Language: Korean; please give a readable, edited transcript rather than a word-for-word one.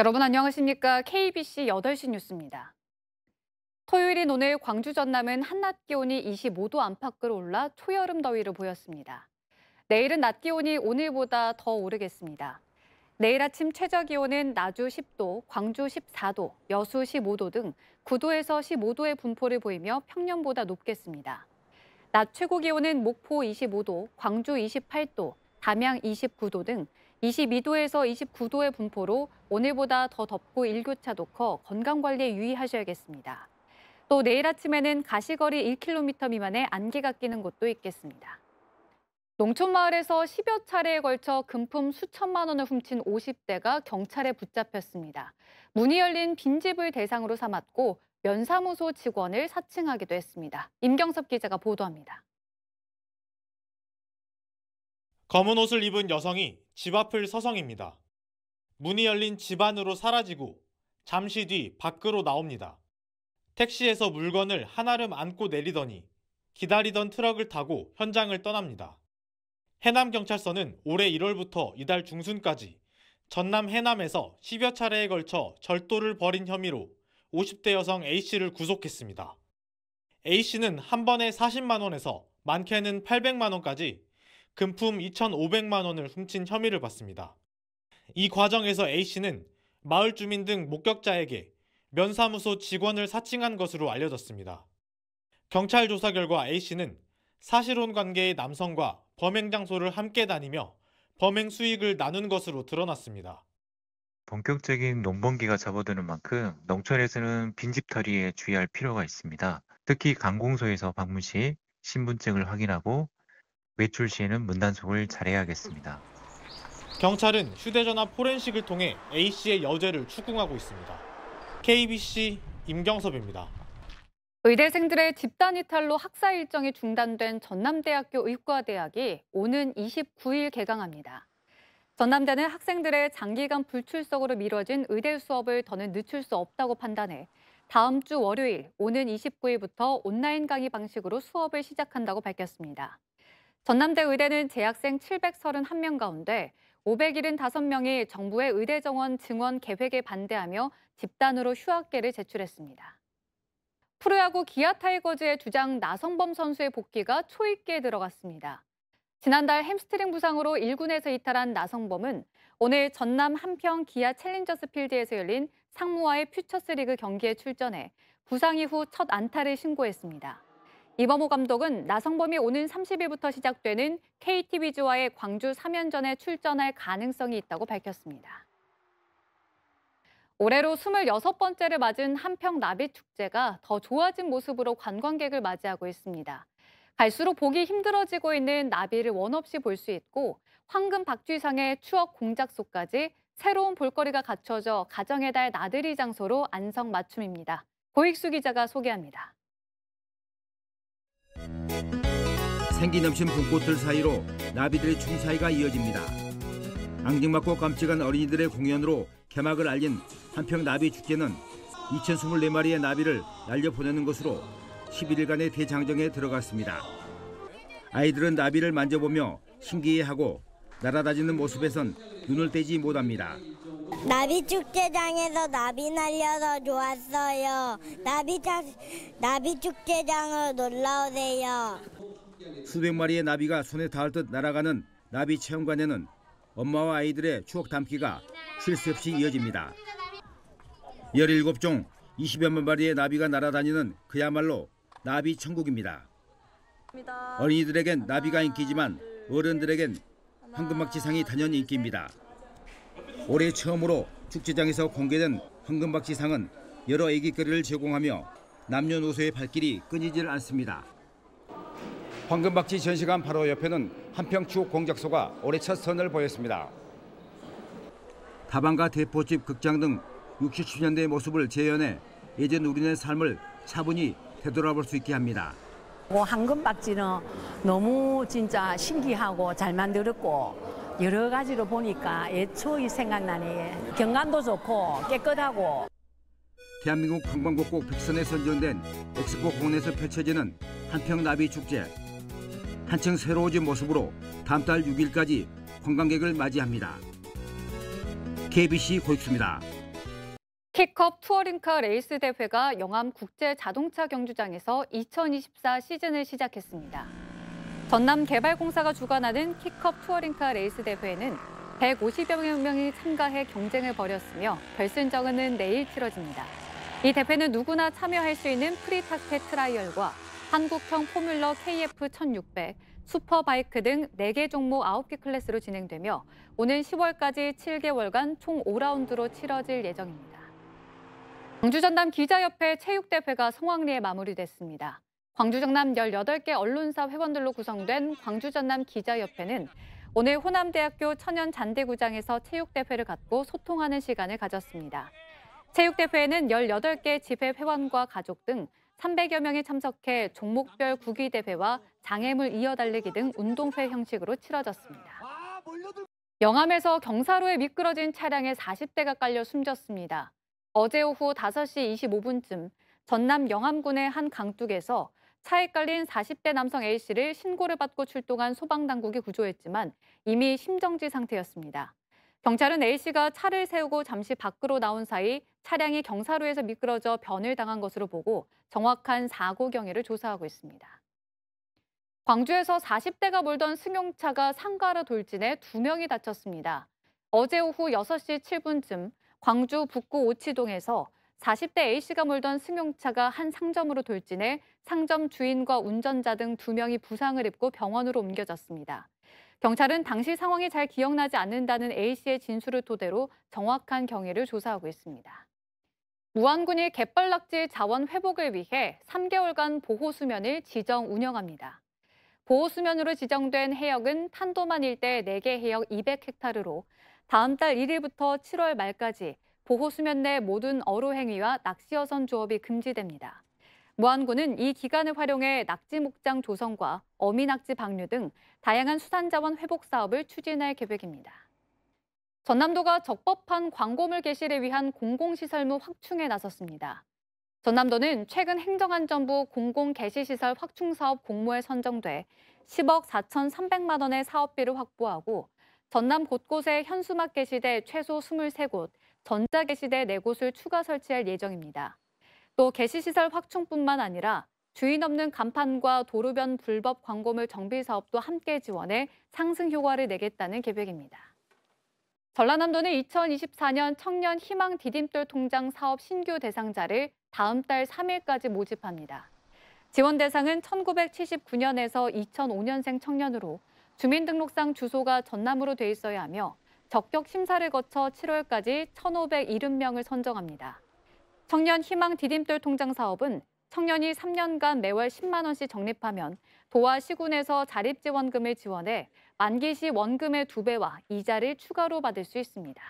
여러분 안녕하십니까? KBC 8시 뉴스입니다. 토요일인 오늘 광주 전남은 한낮 기온이 25도 안팎으로 올라 초여름 더위를 보였습니다. 내일은 낮 기온이 오늘보다 더 오르겠습니다. 내일 아침 최저 기온은 나주 10도, 광주 14도, 여수 15도 등 9도에서 15도의 분포를 보이며 평년보다 높겠습니다. 낮 최고 기온은 목포 25도, 광주 28도, 담양 29도 등 22도에서 29도의 분포로 오늘보다 더 덥고 일교차도 커 건강관리에 유의하셔야겠습니다. 또 내일 아침에는 가시거리 1km 미만의 안개가 끼는 곳도 있겠습니다. 농촌마을에서 10여 차례에 걸쳐 금품 수천만 원을 훔친 50대가 경찰에 붙잡혔습니다. 문이 열린 빈집을 대상으로 삼았고 면사무소 직원을 사칭하기도 했습니다. 임경섭 기자가 보도합니다. 검은 옷을 입은 여성이 집 앞을 서성입니다. 문이 열린 집 안으로 사라지고 잠시 뒤 밖으로 나옵니다. 택시에서 물건을 한아름 안고 내리더니 기다리던 트럭을 타고 현장을 떠납니다. 해남경찰서는 올해 1월부터 이달 중순까지 전남 해남에서 10여 차례에 걸쳐 절도를 벌인 혐의로 50대 여성 A씨를 구속했습니다. A씨는 한 번에 40만 원에서 많게는 800만 원까지 금품 2,500만 원을 훔친 혐의를 받습니다. 이 과정에서 A씨는 마을 주민 등 목격자에게 면사무소 직원을 사칭한 것으로 알려졌습니다. 경찰 조사 결과 A씨는 사실혼 관계의 남성과 범행 장소를 함께 다니며 범행 수익을 나눈 것으로 드러났습니다. 본격적인 농번기가 접어드는 만큼 농촌에서는 빈집털이에 주의할 필요가 있습니다. 특히 관공서에서 방문 시 신분증을 확인하고 외출 시에는 문단속을 잘해야겠습니다. 경찰은 휴대전화 포렌식을 통해 A씨의 여죄를 추궁하고 있습니다. KBC 임경섭입니다. 의대생들의 집단 이탈로 학사 일정이 중단된 전남대학교 의과대학이 오는 29일 개강합니다. 전남대는 학생들의 장기간 불출석으로 미뤄진 의대 수업을 더는 늦출 수 없다고 판단해 다음 주 월요일 오는 29일부터 온라인 강의 방식으로 수업을 시작한다고 밝혔습니다. 전남대 의대는 재학생 731명 가운데 575명이 정부의 의대 정원 증원 계획에 반대하며 집단으로 휴학계를 제출했습니다. 프로야구 기아 타이거즈의 주장 나성범 선수의 복귀가 초입기에 들어갔습니다. 지난달 햄스트링 부상으로 1군에서 이탈한 나성범은 오늘 전남 한평 기아 챌린저스 필드에서 열린 상무와의 퓨처스리그 경기에 출전해 부상 이후 첫 안타를 신고했습니다. 이범호 감독은 나성범이 오는 30일부터 시작되는 KT 위즈와의 광주 3연전에 출전할 가능성이 있다고 밝혔습니다. 올해로 26번째를 맞은 한평 나비축제가 더 좋아진 모습으로 관광객을 맞이하고 있습니다. 갈수록 보기 힘들어지고 있는 나비를 원 없이 볼 수 있고 황금 박쥐상의 추억 공작소까지 새로운 볼거리가 갖춰져 가정의 달 나들이 장소로 안성맞춤입니다. 고익수 기자가 소개합니다. 생기 넘친 봄꽃들 사이로 나비들의 춤사위가 이어집니다. 앙증맞고 깜찍한 어린이들의 공연으로 개막을 알린 한평 나비축제는 2,024마리의 나비를 날려보내는 것으로 11일간의 대장정에 들어갔습니다. 아이들은 나비를 만져보며 신기해하고 날아다니는 모습에선 눈을 떼지 못합니다. 나비축제장에서 나비 날려서 좋았어요. 나비축제장으로 놀러오세요. 수백 마리의 나비가 손에 닿을 듯 날아가는 나비 체험관에는 엄마와 아이들의 추억 담기가 쉴 새 없이 이어집니다. 17종 20여만 마리의 나비가 날아다니는 그야말로 나비 천국입니다. 어린이들에겐 나비가 인기지만 어른들에겐 황금박쥐상이 단연 인기입니다. 올해 처음으로 축제장에서 공개된 황금박쥐상은 여러 애기거리를 제공하며 남녀노소의 발길이 끊이질 않습니다. 황금박쥐 전시관 바로 옆에는 한평 추억 공작소가 올해 첫 선을 보였습니다. 다방과 대포집, 극장 등 60, 70년대의 모습을 재현해 예전 우리네 삶을 차분히 되돌아볼 수 있게 합니다. 황금박쥐는 너무 진짜 신기하고 잘 만들었고 여러 가지로 보니까 옛 추억이 생각나네. 경관도 좋고 깨끗하고. 대한민국 관광국국 백선에 선정된 엑스포 공원에서 펼쳐지는 한평 나비 축제. 한층 새로워진 모습으로 다음 달 6일까지 관광객을 맞이합니다. KBC 고익수입니다. K컵 투어링카 레이스 대회가 영암 국제 자동차 경주장에서 2024 시즌을 시작했습니다. 전남개발공사가 주관하는 K컵 투어링카 레이스 대회에는 150여 명이 참가해 경쟁을 벌였으며 결승전은 내일 치러집니다. 이 대회는 누구나 참여할 수 있는 프리타케 트라이얼과 한국형 포뮬러 KF1600, 슈퍼바이크 등 4개 종목 9개 클래스로 진행되며 오는 10월까지 7개월간 총 5라운드로 치러질 예정입니다. 광주 전남 기자협회 체육대회가 성황리에 마무리됐습니다. 광주 전남 18개 언론사 회원들로 구성된 광주 전남 기자협회는 오늘 호남대학교 천연잔디구장에서 체육대회를 갖고 소통하는 시간을 가졌습니다. 체육대회에는 18개 집회 회원과 가족 등 300여 명이 참석해 종목별 구기대회와 장애물 이어달리기 등 운동회 형식으로 치러졌습니다. 영암에서 경사로에 미끄러진 차량에 40대가 깔려 숨졌습니다. 어제 오후 5시 25분쯤 전남 영암군의 한 강둑에서 차에 깔린 40대 남성 A씨를 신고를 받고 출동한 소방당국이 구조했지만 이미 심정지 상태였습니다. 경찰은 A씨가 차를 세우고 잠시 밖으로 나온 사이 차량이 경사로에서 미끄러져 변을 당한 것으로 보고 정확한 사고 경위를 조사하고 있습니다. 광주에서 40대가 몰던 승용차가 상가로 돌진해 2명이 다쳤습니다. 어제 오후 6시 7분쯤 광주 북구 오치동에서 40대 A씨가 몰던 승용차가 한 상점으로 돌진해 상점 주인과 운전자 등 2명이 부상을 입고 병원으로 옮겨졌습니다. 경찰은 당시 상황이 잘 기억나지 않는다는 A씨의 진술을 토대로 정확한 경위를 조사하고 있습니다. 무안군이 갯벌낙지 자원 회복을 위해 3개월간 보호수면을 지정 운영합니다. 보호수면으로 지정된 해역은 탄도만 일대 4개 해역 200헥타르로 다음 달 1일부터 7월 말까지 보호수면 내 모든 어로 행위와 낚시어선 조업이 금지됩니다. 무안군은 이 기간을 활용해 낙지 목장 조성과 어미낙지 방류 등 다양한 수산자원 회복 사업을 추진할 계획입니다. 전남도가 적법한 광고물 게시를 위한 공공시설물 확충에 나섰습니다. 전남도는 최근 행정안전부 공공게시시설 확충사업 공모에 선정돼 10억 4,300만 원의 사업비를 확보하고 전남 곳곳에 현수막 게시대 최소 23곳, 전자게시대 4곳을 추가 설치할 예정입니다. 또 게시시설 확충뿐만 아니라 주인 없는 간판과 도로변 불법 광고물 정비 사업도 함께 지원해 상승 효과를 내겠다는 계획입니다. 전라남도는 2024년 청년 희망 디딤돌 통장 사업 신규 대상자를 다음 달 3일까지 모집합니다. 지원 대상은 1979년에서 2005년생 청년으로 주민등록상 주소가 전남으로 돼 있어야 하며 적격 심사를 거쳐 7월까지 1,570명을 선정합니다. 청년 희망 디딤돌 통장 사업은 청년이 3년간 매월 10만 원씩 적립하면 도와 시군에서 자립지원금을 지원해 만기 시 원금의 2배와 이자를 추가로 받을 수 있습니다.